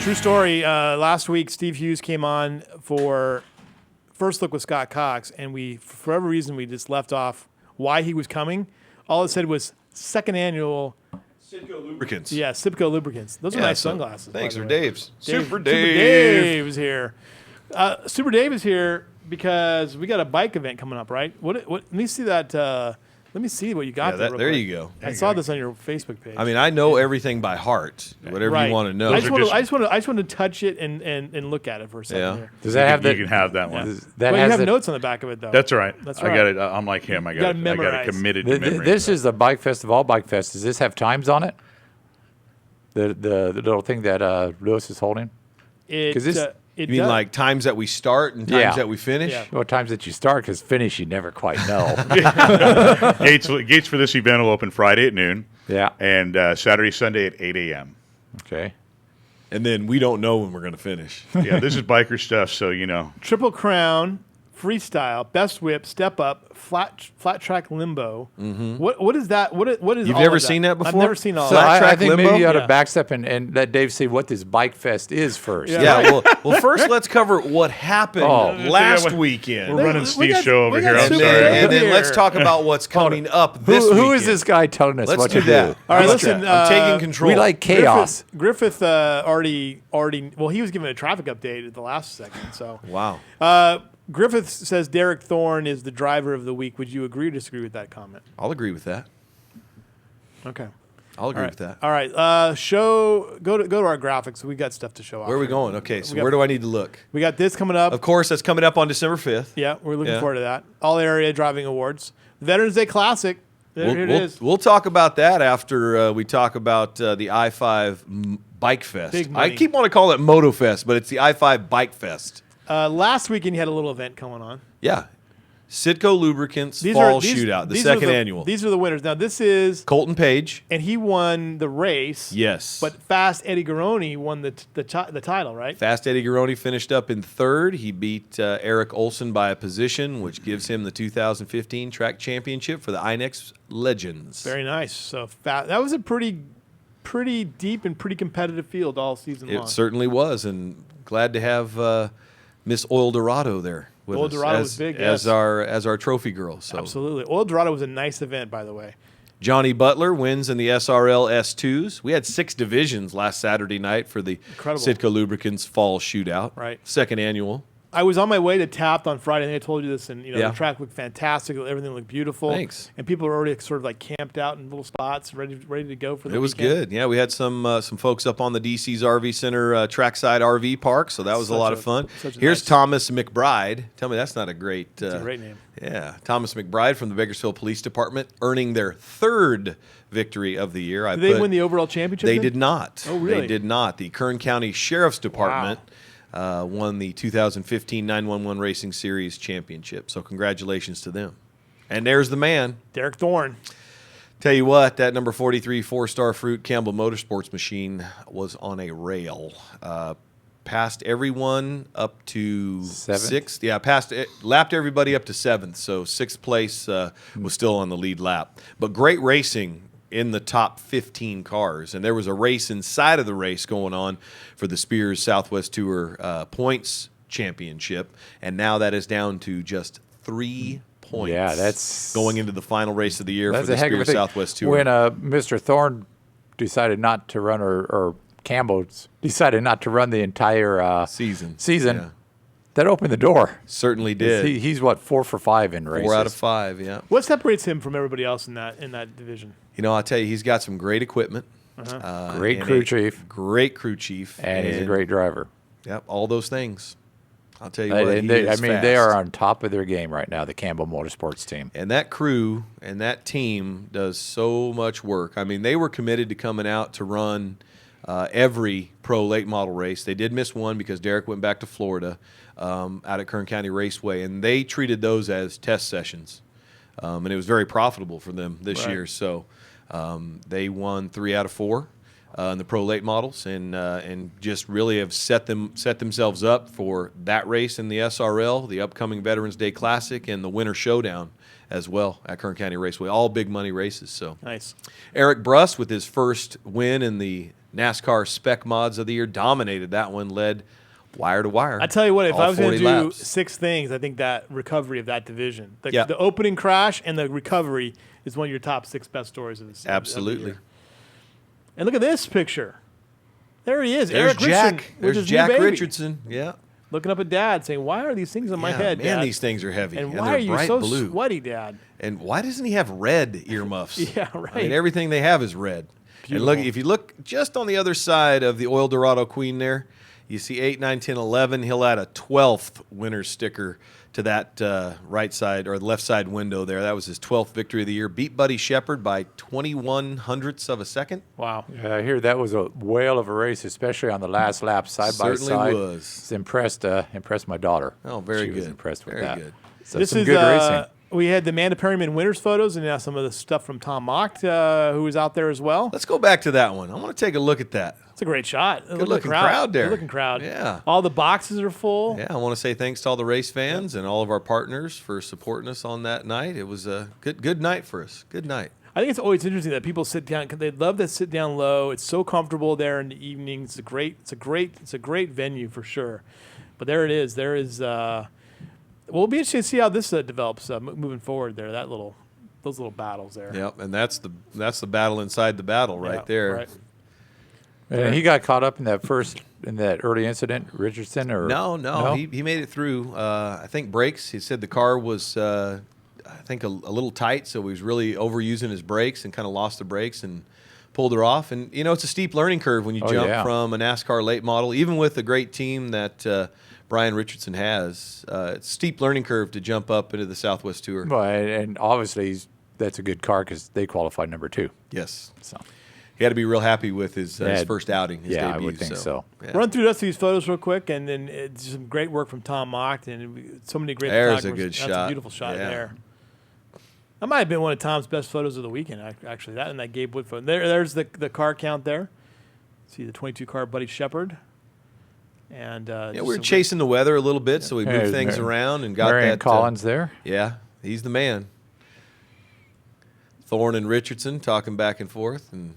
True story. Last week, Steve Hughes came on for First Look with Scott Cox, and for whatever reason, we just left off why he was coming. All it said was second annual Sitco Lubricants. Yeah, Sitco Lubricants. Those are nice sunglasses. Thanks for Dave's. Super Dave is here. Super Dave is here because we got a bike event coming up, right? What? Let me see that. Let me see what you got there. There you go. I saw this on your Facebook page. I mean, I know everything by heart. Whatever you want to know. I just want to touch it and look at it for a second here. Does that have You can have that one. You have notes on the back of it, though. That's right. That's right. I got it. I'm like him. I got it committed to memory. This is the Bike Fest of all Bike Fests. Does this have times on it? The little thing that Lewis is holding? You mean like times that we start and times that we finish? Yeah. Well, times that you start, because finish you never quite know. Gates for this event will open Friday at noon. Yeah. And Saturday, Sunday at 8 a.m. Okay. And then we don't know when we're going to finish. Yeah, this is biker stuff, so you know. Triple Crown, Freestyle, Best Whip, Step Up, Flat Track Limbo. Mm-hmm. What is that? What is You've all never of that? seen that before? I've never seen all So that. I think limbo? maybe you ought to backstep and let Dave see what this Bike Fest is first. Yeah. Well, first let's cover what happened last weekend. We're running Steve's show over here. I'm Super sorry. Dave And then here. let's talk about what's coming up this weekend. Who is this guy telling us Let's what do to that. do? All right, Let's listen. I'm taking control. We like chaos. Griffith already. Well, he was giving a traffic update at the last second. So Wow. Griffith says Derek Thorne is the driver of the week. Would you agree or disagree with that comment? I'll agree with that. Okay. I'll agree with that. All right. Go to our graphics. We got stuff to show off. Where are we here. going? Okay, so got- where do I need to look? We got this coming up. Of course, that's coming up on December 5th. Yeah, we're looking forward to that. All area driving awards. Veterans Day Classic. Here it is. We'll talk about that after we talk about the I-5 Bike Fest. Big I money. keep wanting to call it Moto Fest, but it's the I-5 Bike Fest. Last weekend you had a little event going on. Yeah. Sitco Lubricants Fall Shootout, the second annual. These are the winners. Now this is Colton Page. and he won the race. Yes. But Fast Eddie Garoni won the title, right? Fast Eddie Garoni finished up in third. He beat Eric Olson by a position, which gives him the 2015 track championship for the INEX Legends. Very nice. So that was a pretty deep and pretty competitive field all season long. It certainly was, and glad to have Miss Oil Dorado there with Oil us Dorado was big, as yes. our trophy girl. So Absolutely. Oil Dorado was a nice event, by the way. Johnny Butler wins in the SRL S2s. We had 6 divisions last Saturday night for the Incredible. Sitco Lubricants Fall Shootout. Right. Second annual. I was on my way to Taft on Friday. I think I told you this, and Yeah. the track looked fantastic. Everything looked beautiful. Thanks. And people were already sort of like camped out in little spots, ready to go for the It was weekend. good. Yeah, we had some folks up on the DC's RV Center trackside RV park, so that was a lot of fun. Here's nice- Thomas McBride. Tell me that's not a great... It's a great name. Yeah, Thomas McBride from the Bakersfield Police Department earning their 3rd victory of the year. Did they win the overall championship? They then? did not. Oh, really? They did not. The Kern County Sheriff's Department won the 2015 911 Racing Series championship. So congratulations to them. And there's the man. Derek Thorne. Tell you what, that number 43 4-star fruit Campbell Motorsports machine was on a rail. Passed everyone up to 6th. Yeah, lapped everybody up to 7th. So 6th place was still on the lead lap. But great racing in the top 15 cars. And there was a race inside of the race going on for the Spears Southwest Tour Points Championship. And now that is down to just 3 points. Yeah, that's going into the final race of the year for That's the a heck of a Spears thing. Southwest Tour. When Mr. Thorne decided not to run, or Campbell decided not to run the entire season, yeah. That opened the door. Certainly did. He's what, 4 for 5 in races. 4 out of 5, yeah. What separates him from everybody else in that division? You know, I'll tell you, he's got some great equipment. Great crew chief. Great crew chief. And he's a great driver. Yep, all those things. I'll tell you what, They fast. are on top of their game right now, the Campbell Motorsports team. And that crew and that team does so much work. I mean, they were committed to coming out to run every pro late model race. They did miss one because Derek went back to Florida out at Kern County Raceway, and they treated those as test sessions. And it was very profitable for them this year. So they won 3 out of 4. in the pro late models, and just really have set themselves up for that race in the SRL, the upcoming Veterans Day Classic, and the Winter Showdown as well at Kern County Raceway. All big money races. So Nice. Eric Bruss, with his first win in the NASCAR Spec Mods of the year, dominated that one, led wire to wire. I tell you what, if all I was going 40 to do laps. 6 things, I think that recovery of that division, Yeah. the opening crash and the recovery is one of your top 6 best stories of this. Absolutely. Of the year. And look at this picture. There he is, There's Eric Richardson. Jack. with There's his new Jack baby. Richardson. Yeah. Looking up at Dad, saying, "Why are these things on my Yeah, head, man, Dad? these things are heavy. And they're why are you bright so blue. sweaty, Dad?" And why doesn't he have red earmuffs? Yeah, right. I mean, everything they have is red. And look, if you look just on the other side of the Oil Dorado Queen there, you see 8, 9, 10, 11. He'll add a 12th winner's sticker to that right side or left side window there. That was his 12th victory of the year. Beat Buddy Shepard by 21 hundredths of a second. Wow. I hear that was a whale of a race, especially on the last lap, side by Certainly side. was. It's impressed my daughter. Oh, very She good. was impressed with Very that. good. So This some is good racing. we had the Amanda Perryman winners photos, and now some of the stuff from Tom Mock, who was out there as well. Let's go back to that one. I want to take a look at that. It's a great shot. Good looking crowd there. Good looking crowd. Yeah. All the boxes are full. Yeah, I want to say thanks to all the race fans and all of our partners for supporting us on that night. It was a good night for us. Good night. I think it's always interesting that people sit down because they love to sit down low. It's so comfortable there in the evenings. It's a great venue for sure. But there it is. There is. We'll be interested to see how this develops moving forward. There, those little battles there. Yep, and that's the battle inside the battle right Yeah, there. Right. And he got caught up in that early incident, Richardson, or No, he made it through. I think brakes. He said the car was, I think, a little tight, so he was really overusing his brakes and kind of lost the brakes and pulled her off. And it's a steep learning curve when you jump from a NASCAR late model, even with a great team that Brian Richardson has. It's a steep learning curve to jump up into the Southwest Tour. Well, and obviously that's a good car because they qualified number 2. Yes. So He had to be real happy with his first outing, his debut. I would think so. Yeah. Run through the rest of these photos real quick, and then it's some great work from Tom Mock, and so many great There's a photographers. good That's shot. a beautiful shot Yeah. there. That might have been one of Tom's best photos of the weekend, actually. That and that Gabe Wood photo. There's the car count there. See the 22 car Buddy Shepard. And we were chasing the weather a little bit, so we moved things around and got Marion that. Collins there. Yeah, he's the man. Thorne and Richardson talking back and forth, and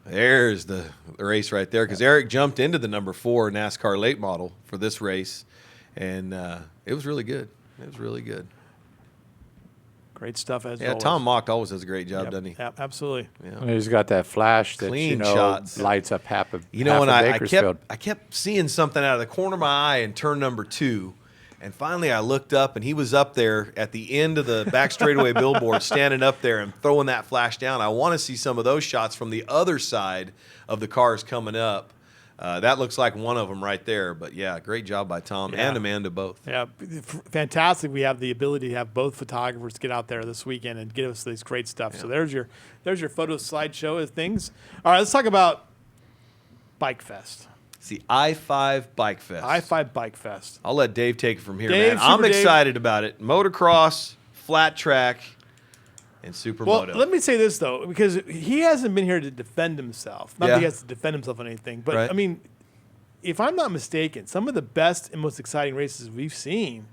there's the race right there because Eric jumped into the number 4 NASCAR late model for this race, and it was really good. It was really good. great stuff as Yeah, always. Tom Mock always does a great job, Yep, doesn't he? absolutely. Yeah. And he's got that flash that Clean shots. lights up half of You know, half when of I Bakersfield. kept seeing something out of the corner of my eye in turn number 2, and finally I looked up, and he was up there at the end of the back straightaway billboard, standing up there and throwing that flash down. I want to see some of those shots from the other side of the cars coming up. That looks like one of them right there. But, yeah, great job by Tom and Amanda both. Yeah, fantastic. We have the ability to have both photographers get out there this weekend and give us this great stuff. So there's your photo slideshow of things. All right, let's talk about Bike Fest. It's the I-5 Bike Fest. I-5 Bike Fest. I'll let Dave take it from here, Dave, man. I'm Super Dave. excited about it. Motocross, flat track, and supermoto. Well, let me say this, though, because he hasn't been here to defend himself. Not that he Yeah. has to defend himself on anything, but, Right. I mean, if I'm not mistaken, some of the best and most exciting races we've seen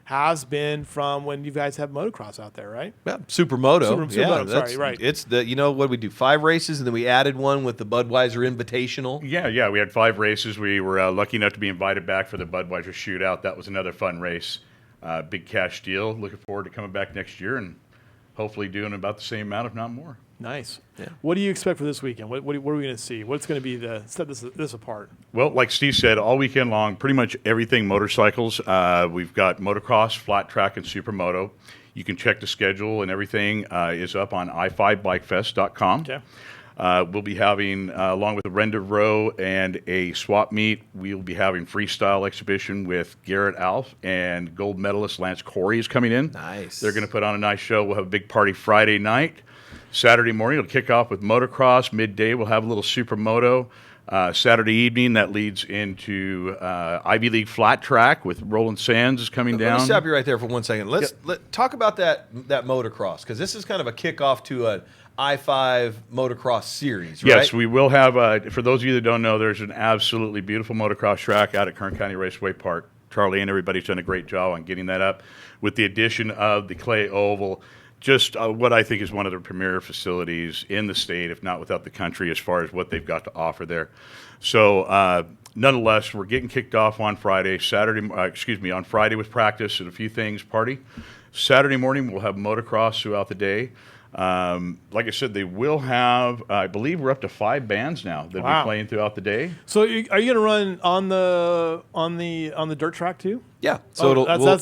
has been from when you guys have motocross out there, right? Yeah, supermoto. Supermoto, that's- sorry, right. It's what we do, 5 races, and then we added one with the Budweiser Invitational. Yeah, we had 5 races. We were lucky enough to be invited back for the Budweiser Shootout. That was another fun race. Big cash deal. Looking forward to coming back next year and hopefully doing about the same amount, if not more. Nice. Yeah. What do you expect for this weekend? What are we going to see? What's going to be set this apart? Well, like Steve said, all weekend long, pretty much everything motorcycles. We've got motocross, flat track, and supermoto. You can check the schedule and everything is up on i5bikefest.com. Okay. We'll be having, along with a render row and a swap meet, we'll be having freestyle exhibition with Garrett Alf and gold medalist Lance Corey is coming in. Nice. They're going to put on a nice show. We'll have a big party Friday night. Saturday morning, it'll kick off with motocross. Midday, we'll have a little supermoto. Saturday evening, that leads into Ivy League flat track with Roland Sands is coming down. Let me stop you right there for 1 second. Let's talk about that motocross, because this is kind of a kickoff to an I-5 motocross series, right? Yes, we will have, for those of you that don't know, there's an absolutely beautiful motocross track out at Kern County Raceway Park. Charlie and everybody's done a great job on getting that up with the addition of the clay oval. Just what I think is one of the premier facilities in the state, if not without the country, as far as what they've got to offer there. So, nonetheless, we're getting kicked off on Friday. On Friday with practice and a few things, party. Saturday morning, we'll have motocross throughout the day. Like I said, they will have, I believe we're up to 5 bands now that'll be playing throughout the day. So are you going to run on the dirt track too? Yeah. So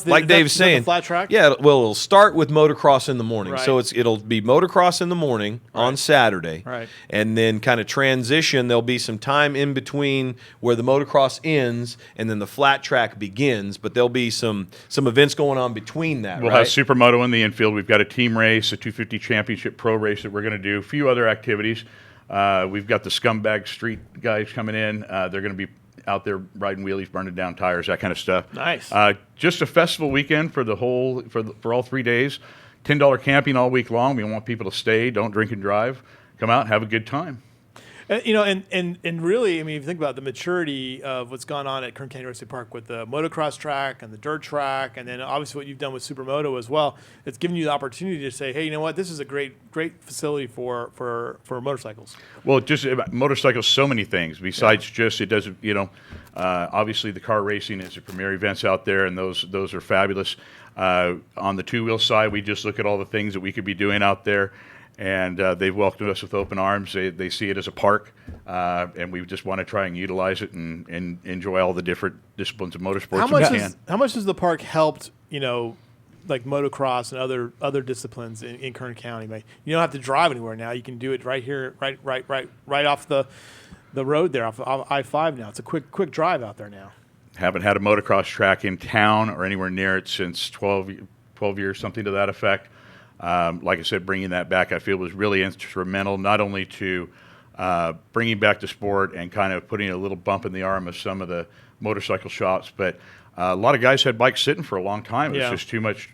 like Dave's saying, the flat track. Yeah. Well, it'll start with motocross in the morning. Right. So it'll be motocross in the morning on Saturday. Right. And then kind of transition. There'll be some time in between where the motocross ends and then the flat track begins. But there'll be some events going on between that. We'll have Supermoto in the infield. We've got a team race, a 250 championship pro race that we're going to do. A few other activities. We've got the Scumbag Street guys coming in. They're going to be out there riding wheelies, burning down tires, that kind of stuff. Nice. Just a festival weekend for all 3 days. $10 camping all week long. We want people to stay, don't drink and drive. Come out and have a good time. And really, I mean, if you think about the maturity of what's gone on at Kern County Raceway Park with the motocross track and the dirt track, and then obviously what you've done with Supermoto as well, it's given you the opportunity to say, hey, you know what, this is a great facility for motorcycles. Well, just motorcycles, so many things besides just it doesn't. Obviously the car racing is the premier events out there, and those are fabulous. On the two-wheel side, we just look at all the things that we could be doing out there. And they've welcomed us with open arms. They see it as a park, and we just want to try and utilize it and enjoy all the different disciplines of motorsports. How much has the park helped, like motocross and other disciplines in Kern County? Like, you don't have to drive anywhere now. You can do it right here, right off the road there, off I-5 now. It's a quick drive out there now. Haven't had a motocross track in town or anywhere near it since 12 years, something to that effect. Like I said, bringing that back, I feel, was really instrumental, not only to bringing back the sport and kind of putting a little bump in the arm of some of the motorcycle shops, but a lot of guys had bikes sitting for a long time. It was just too much,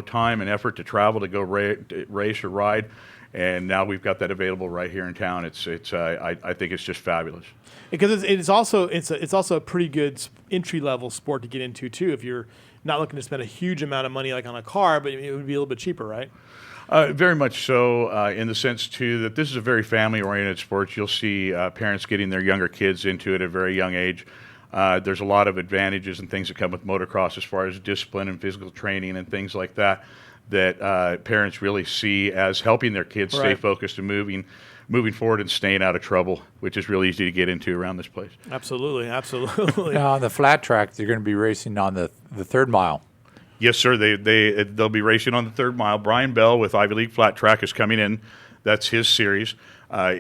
time and effort to travel to go race or ride, and now we've got that available right here in town. I think it's just fabulous. Because it's also a pretty good entry level sport to get into too. If you're not looking to spend a huge amount of money like on a car, but it would be a little bit cheaper, right? Very much so, in the sense, too, that this is a very family-oriented sport. You'll see parents getting their younger kids into it at a very young age. There's a lot of advantages and things that come with motocross as far as discipline and physical training and things like that parents really see as helping their kids stay focused and moving forward and staying out of trouble, which is really easy to get into around this place. Absolutely. Now, on the flat track, you're going to be racing on the third mile. Yes, sir. They'll be racing on the third mile. Brian Bell with Ivy League Flat Track is coming in. That's his series.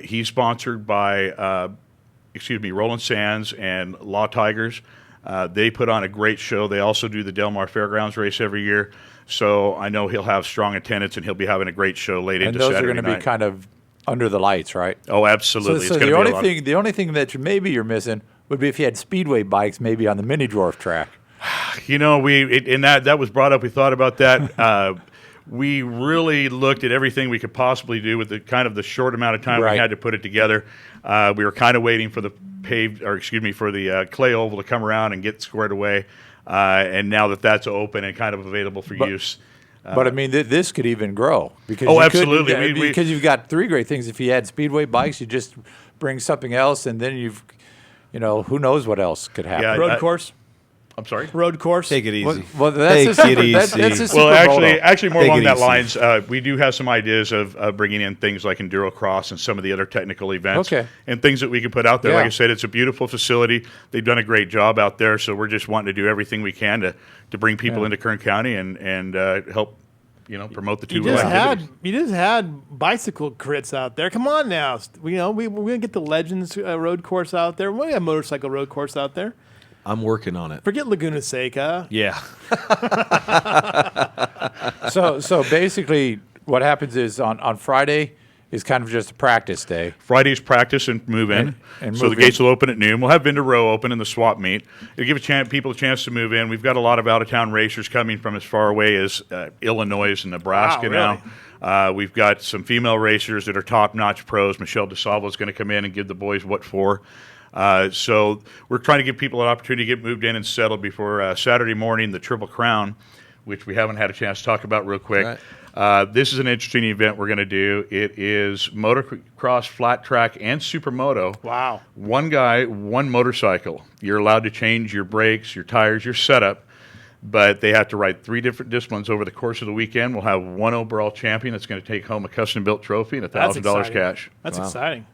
He's sponsored by, Roland Sands and Law Tigers. They put on a great show. They also do the Del Mar Fairgrounds race every year. So I know he'll have strong attendance, and he'll be having a great show late into Saturday night. And those are going to be kind of under the lights, right? Oh, absolutely. So the only thing that you're missing would be if you had speedway bikes, maybe on the mini dwarf track. That was brought up. We thought about that. We really looked at everything we could possibly do with the short amount of time we had to put it together. We were kind of waiting for the clay oval to come around and get squared away. And now that's open and kind of available for use. But I mean, this could even grow because absolutely, because you've got 3 great things. If you had speedway bikes, you just bring something else, and then who knows what else could happen. Yeah, road course. I'm sorry? Road course. Take it easy. Well, that's actually more along that lines. We do have some ideas of bringing in things like enduro cross and some of the other technical events and things that we can put out there. Yeah. Like I said, it's a beautiful facility. They've done a great job out there, so we're just wanting to do everything we can to bring people into Kern County and help promote the two-wheel activities. You just had bicycle crits out there. Come on now. We're going to get the Legends road course out there. We're going to have a motorcycle road course out there. I'm working on it. Forget Laguna Seca. Yeah. So basically, what happens is on Friday, is kind of just a practice day. Friday's practice and move in. And so move the gates in. will open at noon. We'll have Vendor Row open in the swap meet. It'll give people a chance to move in. We've got a lot of out-of-town racers coming from as far away as Illinois and Nebraska Wow, now. We've got some female racers that are top-notch pros. Michelle DeSalvo is going to come in and give the boys what for. So we're trying to give people an opportunity to get moved in and settled before Saturday morning, the Triple Crown, which we haven't had a chance to talk about real quick. Right. This is an interesting event we're going to do. It is motocross, flat track, and supermoto. Wow. One guy, one motorcycle. You're allowed to change your brakes, your tires, your setup, but they have to ride 3 different disciplines over the course of the weekend. We'll have one overall champion that's going to take home a custom-built trophy and $1,000 cash. That's exciting.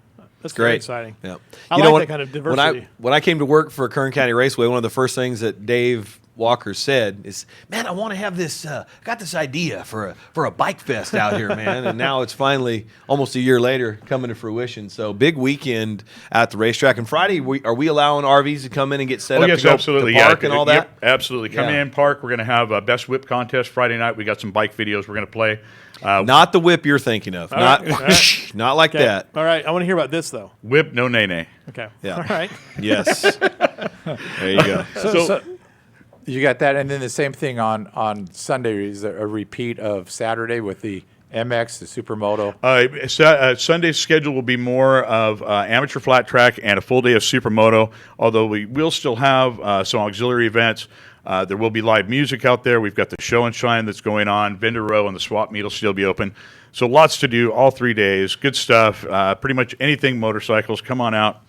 That's Great. very exciting. Yeah. I You like know that kind of diversity. When I came to work for Kern County Raceway, one of the first things that Dave Walker said is, "Man, I want to have this. Got this idea for a bike fest out here, man." And now it's finally almost a year later coming to fruition. So big weekend at the racetrack. And Friday, are we allowing RVs to come in and get set up yes, to go absolutely. to park and all that? Yep, absolutely. Come Yeah. in, park. We're going to have a best whip contest Friday night. We got some bike videos we're going to play. Not the whip you're thinking of. Not right. not like Okay. that. All right. I want to hear about this, though. Whip, no nay-nay. Okay. Yeah. All right. Yes. There you go. So you got that, and then the same thing on Sunday is a repeat of Saturday with the MX, the Supermoto. Sunday's schedule will be more of amateur flat track and a full day of supermoto, although we will still have some auxiliary events. There will be live music out there. We've got the show and shine that's going on. Vendor Row and the swap meet will still be open. So lots to do all 3 days. Good stuff. Pretty much anything motorcycles. Come on out.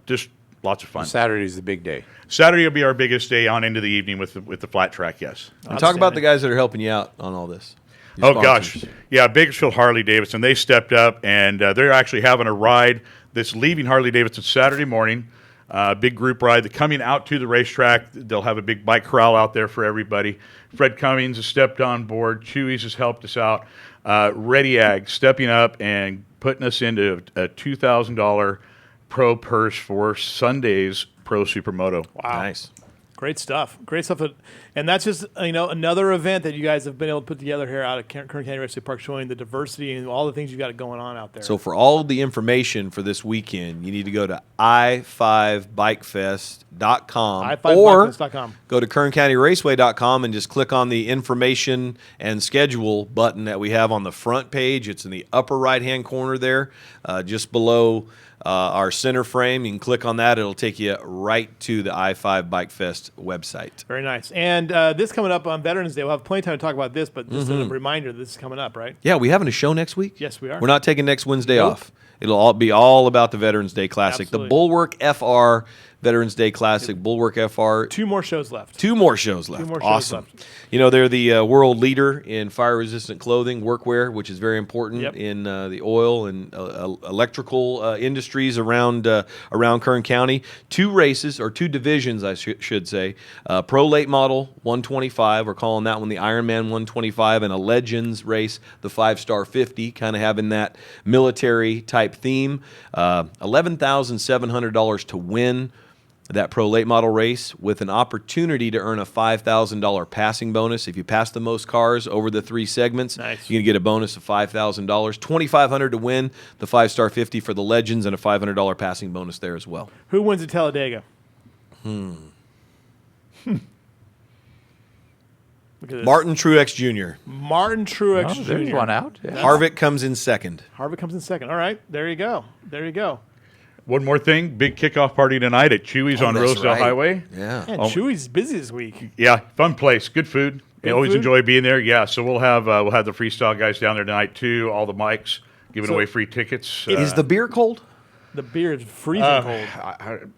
Just lots of fun. Saturday's the big day. Saturday will be our biggest day on into the evening with the flat track, yes. And talk about the guys that are helping you out on all this. Your Oh, sponsors. gosh. Yeah, Bakersfield Harley-Davidson. They stepped up, and they're actually having a ride that's leaving Harley-Davidson Saturday morning. Big group ride. They're coming out to the racetrack. They'll have a big bike corral out there for everybody. Fred Cummings has stepped on board. Chewy's has helped us out. Ready Ag stepping up and putting us into a $2,000 pro purse for Sunday's Pro Supermoto. Wow. Nice. Great stuff. Great stuff. And that's just, another event that you guys have been able to put together here out at Kern County Raceway Park, showing the diversity and all the things you've got going on out there. So for all the information for this weekend, you need to go to i5bikefest.com or i5bikefest.com. go to kerncountyraceway.com and just click on the information and schedule button that we have on the front page. It's in the upper right-hand corner there, just below our center frame. You can click on that. It'll take you right to the I5 Bike Fest website. Very nice. And this coming up on Veterans Day, we'll have plenty of time to talk about this, but just a reminder, this is coming up, right? Yeah, we having a show next week? Yes, we are. We're not taking next Wednesday Nope. off. It'll all be all about the Veterans Day Classic. Absolutely. The Bulwark FR Veterans Day Classic, Bulwark FR. 2 more shows left. 2 more shows left. 2 more shows Awesome. left. They're the world leader in fire-resistant clothing, workwear, which is very important Yep. in the oil and electrical industries around Kern County. 2 races, or 2 divisions, I should say. Pro Late Model 125, we're calling that one the Ironman 125, and a Legends race, the 5-Star 50, kind of having that military-type theme. $11,700 to win that Pro Late Model race, with an opportunity to earn a $5,000 passing bonus. If you pass the most cars over the 3 segments, Nice. you can get a bonus of $5,000. $2,500 to win the 5-Star 50 for the Legends, and a $500 passing bonus there as well. Who wins at Talladega? Look at this. Martin Truex Jr. Martin Truex Oh, there's Jr. one out. Yeah. Harvick comes in second. Harvick comes in second. All right. There you go. There you go. One more thing, big kickoff party tonight at Chewy's on that's Rosedale right. Highway. Yeah. Man, Oh. Chewy's busy this week. Yeah, fun place, good food. I always food? enjoy being there. Yeah, so we'll have the freestyle guys down there tonight too. All the mics giving So- away free tickets. Is the beer cold? The beer is freezing cold.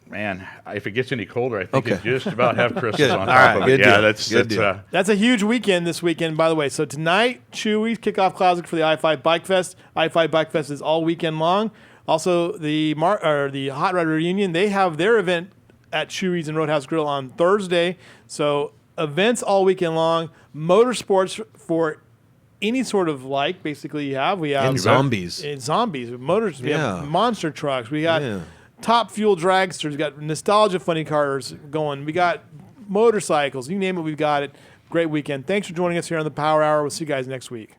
Man, if it gets any colder, I think Okay. it just about have crystals Good. on All top right, of it. good Yeah, deal. that's Good deal. That's a huge weekend this weekend, by the way. So tonight, Chewy's Kickoff Classic for the I-5 Bike Fest. I-5 Bike Fest is all weekend long. Also, the Hot Rod Reunion, they have their event at Chewy's and Roadhouse Grill on Thursday. So events all weekend long. Motorsports for any sort of basically you have. We have And zombies. zombies, motors. We Yeah. have monster trucks. We got Yeah. top fuel dragsters. We got nostalgia funny cars going. We got motorcycles. You name it, we've got it. Great weekend. Thanks for joining us here on the Power Hour. We'll see you guys next week.